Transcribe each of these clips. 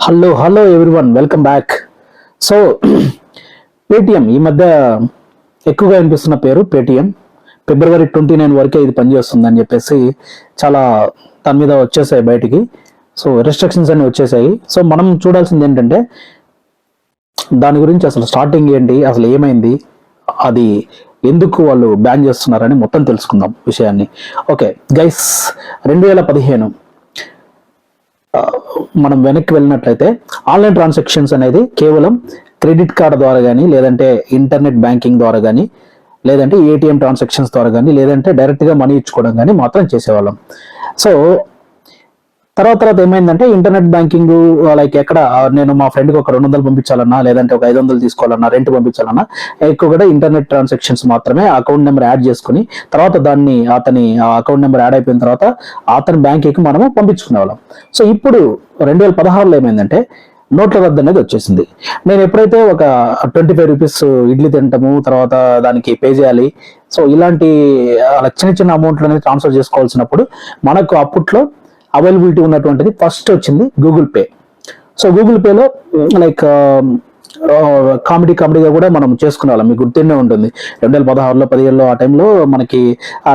Hello everyone, welcome back. So Paytm ఈ మధ్య ఎక్కువగా వినిపిస్తున్న పేరు పేటిఎం. February 29 వరకే ఇది పనిచేస్తుంది అని చెప్పేసి చాలా దాని మీద వచ్చేసాయి బయటికి. సో రెస్ట్రిక్షన్స్ అన్ని వచ్చేసాయి. సో మనం చూడాల్సింది ఏంటంటే దాని గురించి అసలు స్టార్టింగ్ ఏంటి, అసలు ఏమైంది, అది ఎందుకు వాళ్ళు బ్యాన్ చేస్తున్నారని మొత్తం తెలుసుకుందాం విషయాన్ని. ఓకే గైస్, 2015 మనం వెనక్కి వెళ్ళినట్లయితే ఆన్లైన్ ట్రాన్సాక్షన్స్ అనేది కేవలం క్రెడిట్ కార్డు ద్వారా కానీ, లేదంటే ఇంటర్నెట్ బ్యాంకింగ్ ద్వారా కానీ, లేదంటే ఏటీఎం ట్రాన్సాక్షన్స్ ద్వారా కానీ, లేదంటే డైరెక్ట్గా మనీ ఇచ్చుకోవడం కానీ మాత్రం చేసేవాళ్ళం. సో తర్వాత ఏమైందంటే ఇంటర్నెట్ బ్యాంకింగ్ లైక్ ఎక్కడ నేను మా ఫ్రెండ్కి ఒక 200 పంపించాలన్నా, లేదంటే ఒక 500 తీసుకోవాలన్నా, రెంట్ పంపించాలన్నా ఎక్కువ కూడా ఇంటర్నెట్ ట్రాన్సాక్షన్స్ మాత్రమే అకౌంట్ నెంబర్ యాడ్ చేసుకుని తర్వాత దాన్ని అతని అకౌంట్ నెంబర్ యాడ్ అయిపోయిన తర్వాత అతని బ్యాంక్కి మనము పంపించుకునేవాళ్ళం. సో ఇప్పుడు 2016లో ఏమైందంటే నోట్ల రద్దు అనేది వచ్చేసింది. నేను ఎప్పుడైతే ఒక 25 రూపీస్ ఇడ్లీ తింటాము, తర్వాత దానికి పే చేయాలి, సో ఇలాంటి అలా చిన్న అమౌంట్లు అనేది ట్రాన్స్ఫర్ చేసుకోవాల్సినప్పుడు మనకు అప్పట్లో అవైలబిలిటీ ఉన్నటువంటిది ఫస్ట్ వచ్చింది గూగుల్ పే. సో గూగుల్ పేలో లైక్ కామెడీగా కూడా మనం చేసుకునే వాళ్ళం. మీకు గుర్తుండే ఉంటుంది 2016లో 17లో ఆ టైంలో మనకి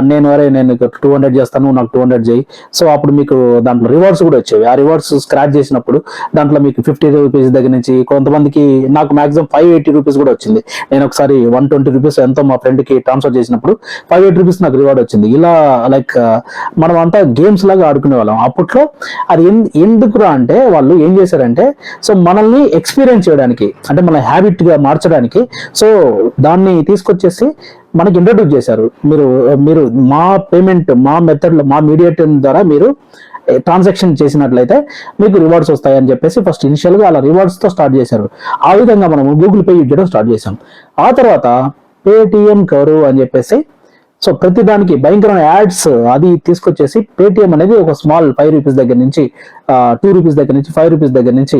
నేను 200 చేస్తాను, నాకు 200 చేయి. సో అప్పుడు మీకు దాంట్లో రివార్డ్స్ కూడా వచ్చేవి. ఆ రివార్డ్స్ స్క్రాచ్ చేసినప్పుడు దాంట్లో మీకు 50 రూపీస్ దగ్గర నుంచి కొంతమందికి, నాకు మాక్సిమం 580 రూపీస్ కూడా వచ్చింది. నేను ఒకసారి 120 రూపీస్ ఎంతో మా ఫ్రెండ్కి ట్రాన్స్ఫర్ చేసినప్పుడు 580 రూపీస్ నాకు రివార్డ్ వచ్చింది. ఇలా లైక్ మనం అంతా గేమ్స్ లాగా ఆడుకునే వాళ్ళం అప్పట్లో. అది ఎందుకురా అంటే వాళ్ళు ఏం చేశారంటే, సో మనల్ని ఎక్స్పీరియన్స్ చేయడానికి, అంటే మన హ్యాబిట్ గా మార్చడానికి, సో దాన్ని తీసుకొచ్చేసి మనకి ఇంట్రడ్యూస్ చేశారు. మీరు మా పేమెంట్, మా మెథడ్ లో, మా మీడియేటర్ ద్వారా మీరు ట్రాన్సాక్షన్ చేసినట్లయితే మీకు రివార్డ్స్ వస్తాయి అని చెప్పేసి ఫస్ట్ ఇనిషియల్ గా అలా రివార్డ్స్ తో స్టార్ట్ చేశారు. ఆ విధంగా మనము గూగుల్ పే యూజ్ చేయడం స్టార్ట్ చేసాం. ఆ తర్వాత పేటిఎం కరు అని చెప్పేసి, సో ప్రతి దానికి భయంకరమైన యాడ్స్ అది తీసుకొచ్చేసి పేటిఎం అనేది ఒక స్మాల్ 5 రూపీస్ దగ్గర నుంచి 2 రూపీస్ దగ్గర నుంచి 5 రూపీస్ దగ్గర నుంచి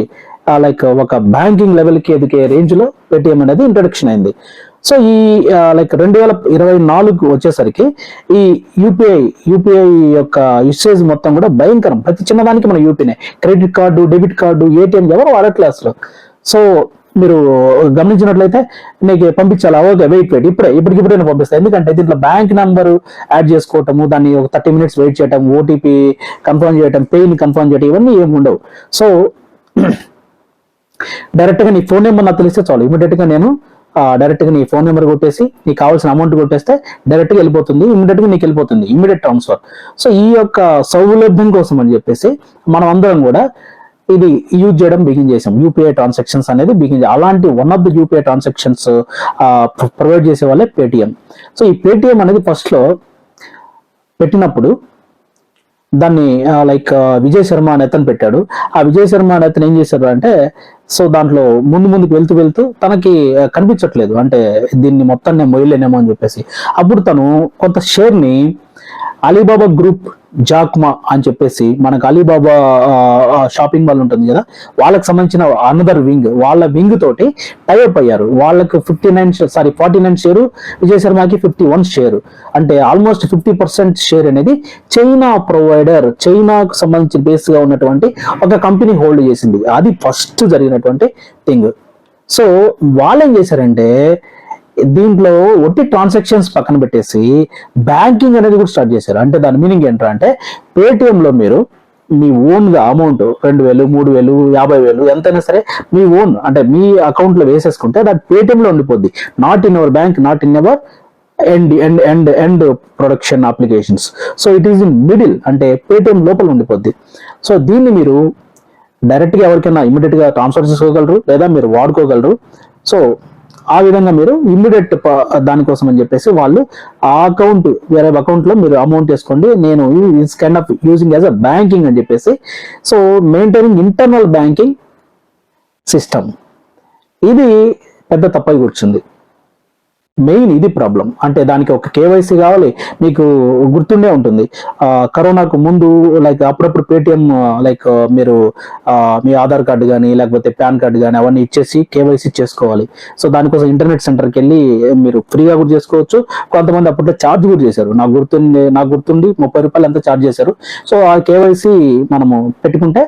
లైక్ ఒక బ్యాంకింగ్ లెవెల్కి ఎదిగే రేంజ్ లో పేటిఎం అనేది ఇంట్రొడక్షన్ అయింది. సో ఈ లైక్ 2024 వచ్చేసరికి ఈ యూపీఐ యొక్క యూసేజ్ మొత్తం కూడా భయంకరం. ప్రతి చిన్నదానికి మన యూపీనే, credit card, debit card, ATM ఎవరు వాడట్లే అసలు. సో మీరు గమనించినట్లయితే నీకు పంపించాలా, ఓకే వెయిట్ ఇప్పటికిప్పుడే నేను పంపిస్తాను. ఎందుకంటే దీంట్లో బ్యాంక్ నెంబర్ యాడ్ చేసుకోవటము, దాన్ని ఒక 30 మినిట్స్ వెయిట్ చేయటం, ఓటీపీ కన్ఫర్మ్ చేయటం, పేని కన్ఫర్మ్ చేయటం, ఇవన్నీ ఏమి ఉండవు. సో డైరెక్ట్ గా నీ ఫోన్ నెంబర్ నాకు తెలిస్తే చాలు, ఇమీడియట్ గా నేను డైరెక్ట్ గా నీ ఫోన్ నెంబర్ కొట్టేసి నీకు కావాల్సిన అమౌంట్ కొట్టేస్తే డైరెక్ట్ గా వెళ్ళిపోతుంది, ఇమీడియట్ గా నీకు వెళ్ళిపోతుంది, ఇమీడియట్ ట్రాన్స్ఫర్. సో ఈ యొక్క సౌలభ్యం కోసం అని చెప్పేసి మనం అందరం కూడా ఇది యూజ్ చేయడం బిగిన్ చేసాం. యూపీఐ ట్రాన్సాక్షన్స్ అనేది అలాంటి one of the UPI transactions provide చేసే వాళ్ళే పేటిఎం. సో ఈ పేటిఎం అనేది ఫస్ట్ లో పెట్టినప్పుడు దాన్ని లైక్ విజయ్ శర్మ అనే అతను పెట్టాడు. ఆ విజయ్ శర్మ అనే అతను ఏం చేశారు అంటే, సో దాంట్లో ముందుకు వెళ్తూ తనకి కనిపించట్లేదు, అంటే దీన్ని మొత్తం నేను మొయ్యలేనేమో అని చెప్పేసి అప్పుడు తను కొంత షేర్ ని అలీబాబా గ్రూప్ జాక్మా అని చెప్పేసి, మనకు అలీబాబా షాపింగ్ మాల్ ఉంటుంది కదా, వాళ్ళకి సంబంధించిన అనదర్ వింగ్, వాళ్ళ వింగ్ తోటి టైఅప్ అయ్యారు. వాళ్ళకు 49 షేరు, విజయ్ శర్మకి 51 షేరు, అంటే ఆల్మోస్ట్ 50% షేర్ అనేది చైనా ప్రొవైడర్, చైనాకు సంబంధించిన బేస్ గా ఉన్నటువంటి ఒక కంపెనీ హోల్డ్ చేసింది. అది ఫస్ట్ జరిగినటువంటి థింగ్. సో వాళ్ళు ఏం చేశారంటే దీంట్లో ఒట్టి ట్రాన్సాక్షన్స్ పక్కన పెట్టేసి బ్యాంకింగ్ అనేది కూడా స్టార్ట్ చేశారు. అంటే దాని మీనింగ్ ఏంటంటే పేటిఎంలో మీరు మీ ఓన్ గా అమౌంట్ 2000, 3000, 50,000 ఎంతైనా సరే మీ ఓన్, అంటే మీ అకౌంట్ లో వేసేసుకుంటే అది పేటిఎం లో ఉండిపోద్ది. Not in our bank, not in our end production applications. So it is in middle, అంటే పేటిఎం లోపల ఉండిపోద్ది. సో దీన్ని మీరు డైరెక్ట్ గా ఎవరికైనా ఇమీడియట్ గా ట్రాన్స్ఫర్ చేసుకోగలరు, లేదా మీరు వాడుకోగలరు. సో ఆ విధంగా మీరు ఇమ్మీడియట్ దానికోసం అని చెప్పేసి వాళ్ళు ఆ అకౌంట్, వేరే అకౌంట్ లో మీరు అమౌంట్ వేసుకోండి, నేను it's kind of using as a banking అని చెప్పేసి, so maintaining internal banking system. ఇది పెద్ద తప్పై కూర్చుంది. మెయిన్ ఇది ప్రాబ్లం. అంటే దానికి ఒక కేవైసీ కావాలి. మీకు గుర్తుండే ఉంటుంది కరోనాకు ముందు లైక్ అప్పుడప్పుడు పేటిఎం లైక్ మీరు మీ ఆధార్ కార్డు కానీ, లేకపోతే పాన్ కార్డు కానీ అవన్నీ ఇచ్చేసి కేవైసీ చేసుకోవాలి. సో దానికోసం ఇంటర్నెట్ సెంటర్కి వెళ్ళి మీరు ఫ్రీగా కూడా చేసుకోవచ్చు. కొంతమంది అప్పట్లో ఛార్జ్ కూడా చేశారు, నాకు గుర్తుండి 30 రూపాయలు ఎంత ఛార్జ్ చేశారు. సో ఆ కేవైసీ మనము పెట్టుకుంటే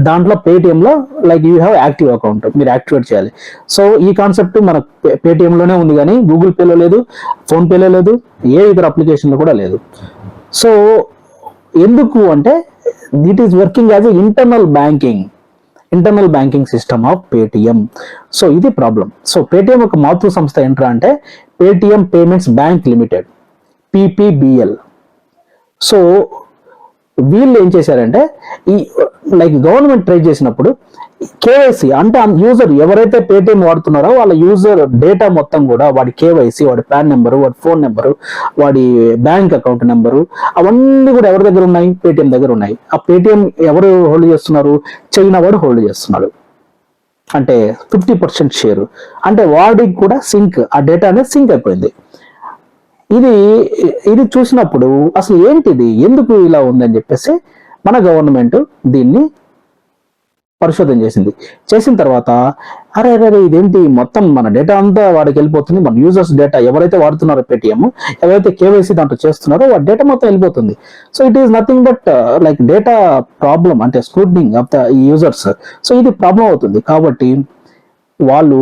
దాంట్లో పేటిఎంలో like you have active account, మీరు యాక్టివేట్ చేయాలి. సో ఈ కాన్సెప్ట్ మన పేటిఎంలోనే ఉంది కానీ గూగుల్ పేలో లేదు, ఫోన్పేలో లేదు, ఏ ఇతర అప్లికేషన్లో కూడా లేదు. సో ఎందుకు అంటే it is working as a internal banking system of Paytm. So ఇది ప్రాబ్లం. సో పేటిఎం ఒక మాతృ సంస్థ ఏంట్రా అంటే Paytm payments bank limited, PPBL. So వీళ్ళు ఏం చేశారంటే ఈ లైక్ గవర్నమెంట్ ట్రై చేసినప్పుడు కేవైసీ అంటే యూజర్ ఎవరైతే పేటిఎం వాడుతున్నారో వాళ్ళ యూజర్ డేటా మొత్తం కూడా వాడి కేవైసీ, వాడి పాన్ నెంబరు, వాడి ఫోన్ నెంబరు, వాడి బ్యాంక్ అకౌంట్ నెంబరు అవన్నీ కూడా ఎవరి దగ్గర ఉన్నాయి? పేటిఎం దగ్గర ఉన్నాయి. ఆ పేటిఎం ఎవరు హోల్డ్ చేస్తున్నారు? చైనా వాడు హోల్డ్ చేస్తున్నాడు. అంటే 50% షేరు. అంటే వాడికి కూడా ఆ డేటా అనేది సింక్ అయిపోయింది. ఇది చూసినప్పుడు అసలు ఏంటిది, ఎందుకు ఇలా ఉందని చెప్పేసి మన గవర్నమెంట్ దీన్ని పరిశోధన చేసిన తర్వాత అరే ఇదేంటి, మొత్తం మన డేటా అంతా వాడికి వెళ్ళిపోతుంది, మన యూజర్స్ డేటా ఎవరైతే వాడుతున్నారో పేటిఎం, ఎవరైతే కేవైసీ దాంట్లో చేస్తున్నారో వాడి డేటా మొత్తం వెళ్ళిపోతుంది. So it is nothing but like data problem, అంటే స్క్రూటనింగ్ ఆఫ్ ద యూజర్స్. సో ఇది ప్రాబ్లం అవుతుంది. కాబట్టి వాళ్ళు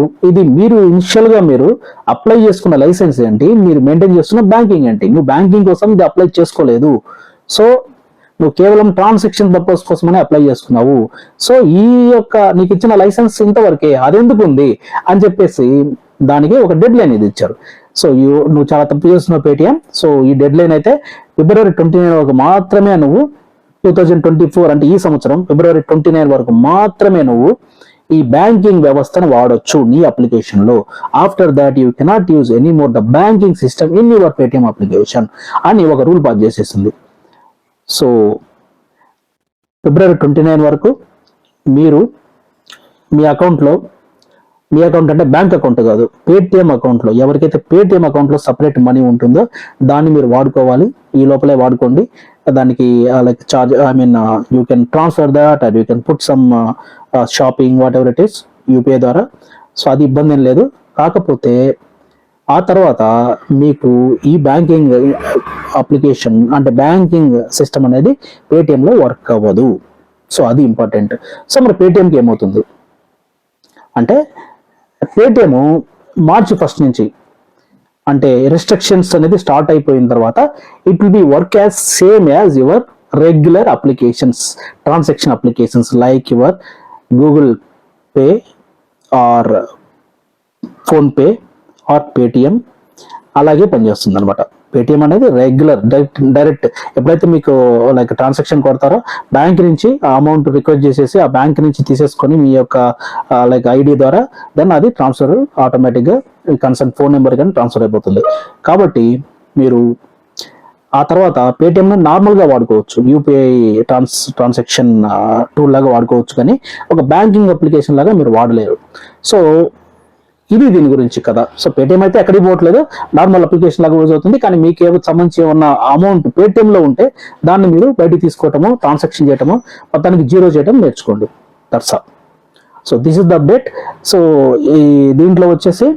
మీరు ఇనిషియల్ గా మీరు అప్లై చేసుకున్న లైసెన్స్ ఏంటి, మీరు మెయింటైన్ చేస్తున్న బ్యాంకింగ్ ఏంటి, నువ్వు బ్యాంకింగ్ కోసం ఇది అప్లై చేసుకోలేదు. సో నువ్వు కేవలం ట్రాన్సాక్షన్ పర్పస్ కోసమనే అప్లై చేసుకున్నావు. సో నీకు ఇచ్చిన లైసెన్స్ ఇంతవరకే, అదెందుకు ఉంది అని చెప్పేసి దానికి ఒక డెడ్ లైన్ ఇది ఇచ్చారు. సో నువ్వు చాలా తప్పు చేస్తున్నావు పేటిఎం. సో ఈ డెడ్ లైన్ అయితే February 29 వరకు మాత్రమే నువ్వు 2024 అంటే ఈ సంవత్సరం February 29 వరకు మాత్రమే నువ్వు ఈ బ్యాంకింగ్ వ్యవస్థను వాడొచ్చు నీ అప్లికేషన్ లో. After that you cannot use any more the banking system in your Paytm application అని ఒక రూల్ పాస్ చేసేసింది. సో February 29 వరకు మీరు మీ అకౌంట్ అంటే బ్యాంక్ అకౌంట్ కాదు, పేటిఎం అకౌంట్లో, ఎవరికైతే పేటిఎం అకౌంట్లో సపరేట్ మనీ ఉంటుందో దాన్ని మీరు వాడుకోవాలి. ఈ లోపలే వాడుకోండి. దానికి like charge, you can transfer that or you can put some shopping whatever it is UPI ద్వారా. సో అది ఇబ్బంది ఏం లేదు. కాకపోతే ఆ తర్వాత మీకు ఈ బ్యాంకింగ్ అప్లికేషన్ అంటే బ్యాంకింగ్ సిస్టమ్ అనేది పేటిఎంలో వర్క్ అవ్వదు. సో అది ఇంపార్టెంట్. సో మరి పేటిఎంకి ఏమవుతుంది అంటే పేటిఎం March 1 నుంచి అంటే రిస్ట్రిక్షన్స్ అనేది స్టార్ట్ అయిపోయిన తర్వాత it will be work as same as your regular applications, transaction applications like your Google pay are PhonePe are Paytm అలాగే పనిచేస్తుంది అనమాట. పేటిఎం అనేది రెగ్యులర్ డైరెక్ట్ ఎప్పుడైతే మీకు లైక్ ట్రాన్సాక్షన్ కొడతారో బ్యాంక్ నుంచి ఆ అమౌంట్ రిక్వెస్ట్ చేసేసి ఆ బ్యాంక్ నుంచి తీసేసుకొని మీ యొక్క లైక్ ఐడి ద్వారా దెన్ అది ట్రాన్స్ఫర్ ఆటోమేటిక్గా కన్సర్న్ ఫోన్ నెంబర్ కానీ ట్రాన్స్ఫర్ అయిపోతుంది. కాబట్టి మీరు ఆ తర్వాత పేటిఎంను నార్మల్గా వాడుకోవచ్చు, యూపీఐ ట్రాన్సాక్షన్ టూల్ లాగా వాడుకోవచ్చు, కానీ ఒక బ్యాంకింగ్ అప్లికేషన్ లాగా మీరు వాడలేరు. సో ఇది దీని గురించి కదా. సో పేటిఎం అయితే ఎక్కడికి పోవట్లేదు, నార్మల్ అప్లికేషన్ లాగా యూజ్ అవుతుంది. కానీ మీకు ఏదో సంబంధించి ఉన్న అమౌంట్ పేటిఎంలో ఉంటే దాన్ని మీరు బయటికి తీసుకోవటము, ట్రాన్సాక్షన్ చేయటము, మొత్తానికి జీరో చేయటం నేర్చుకోండి. That's all. So this is the update. So ఈ దీంట్లో వచ్చేసి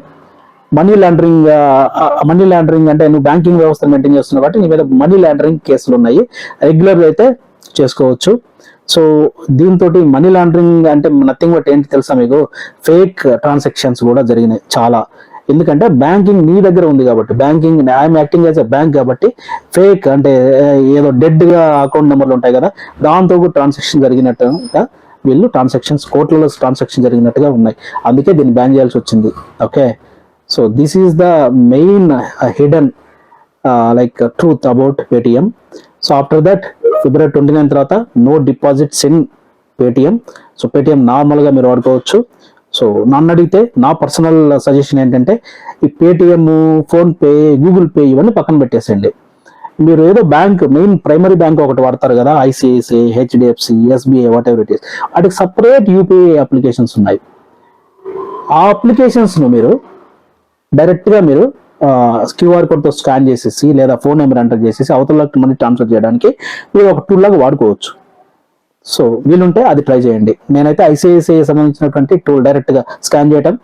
మనీ లాండరింగ్ అంటే నువ్వు బ్యాంకింగ్ వ్యవస్థను మెయింటైన్ చేస్తున్నావు కాబట్టి నీ మీద మనీ లాండరింగ్ కేసులు ఉన్నాయి. రెగ్యులర్గా అయితే చేసుకోవచ్చు. సో దీంతో మనీ లాండరింగ్ అంటే నథింగ్ బట్ ఏంటి తెలుసా మీకు, ఫేక్ ట్రాన్సాక్షన్స్ కూడా జరిగినాయి చాలా. ఎందుకంటే బ్యాంకింగ్ నీ దగ్గర ఉంది కాబట్టి, banking I'm acting as a bank కాబట్టి ఫేక్ అంటే ఏదో డెడ్గా అకౌంట్ నెంబర్లు ఉంటాయి కదా, దాంతో కూడా ట్రాన్సాక్షన్ జరిగినట్టుగా వీళ్ళు కోట్లలో ట్రాన్సాక్షన్ జరిగినట్టుగా ఉన్నాయి. అందుకే దీన్ని బ్యాన్ చేయాల్సి వచ్చింది. Okay, so this is the main hidden like truth about Paytm. So after that February 29 తర్వాత no deposits in Paytm. So Paytm నార్మల్గా మీరు వాడుకోవచ్చు. సో నన్ను అడిగితే నా పర్సనల్ సజెషన్ ఏంటంటే ఈ పేటిఎం, ఫోన్పే, గూగుల్ పే ఇవన్నీ పక్కన పెట్టేసేయండి. మీరు ఏదో బ్యాంక్ ప్రైమరీ బ్యాంక్ ఒకటి వాడతారు కదా, ICICI, HDFC, SBI what ever it is, వాటికి సపరేట్ యూపీఐ అప్లికేషన్స్ ఉన్నాయి. ఆ అప్లికేషన్స్ను మీరు డైరెక్ట్గా మీరు క్యూఆర్ కోడ్తో స్కాన్ చేసేసి లేదా ఫోన్ నెంబర్ ఎంటర్ చేసేసి అవతలకి మనీ ట్రాన్స్ఫర్ చేయడానికి మీరు ఒక టూల్ లాగా వాడుకోవచ్చు. సో వీలుంటే అది ట్రై చేయండి. నేనైతే ICICI సంబంధించినటువంటి టూల్ డైరెక్ట్గా స్కాన్ చేయడం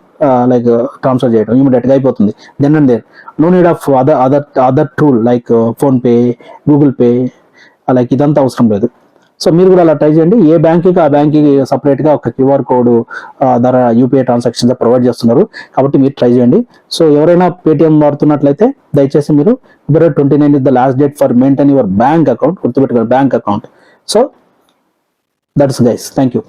లైక్ ట్రాన్స్ఫర్ చేయడం ఇమీడియట్గా అయిపోతుంది. Then and there no need of other tool like PhonePe, Google Pay like ఇదంతా అవసరం లేదు. సో మీరు కూడా అలా ట్రై చేయండి. ఏ బ్యాంక్కి ఆ బ్యాంక్కి సపరేట్గా ఒక క్యూఆర్ కోడ్ ద్వారా యూపీఐ ట్రాన్సాక్షన్ ప్రొవైడ్ చేస్తున్నారు, కాబట్టి మీరు ట్రై చేయండి. సో ఎవరైనా పేటిఎం వాడుతున్నట్లయితే దయచేసి మీరు February 29 is the last date for maintain your bank account, గుర్తుపెట్టుకోండి bank account. So that's guys, thank you.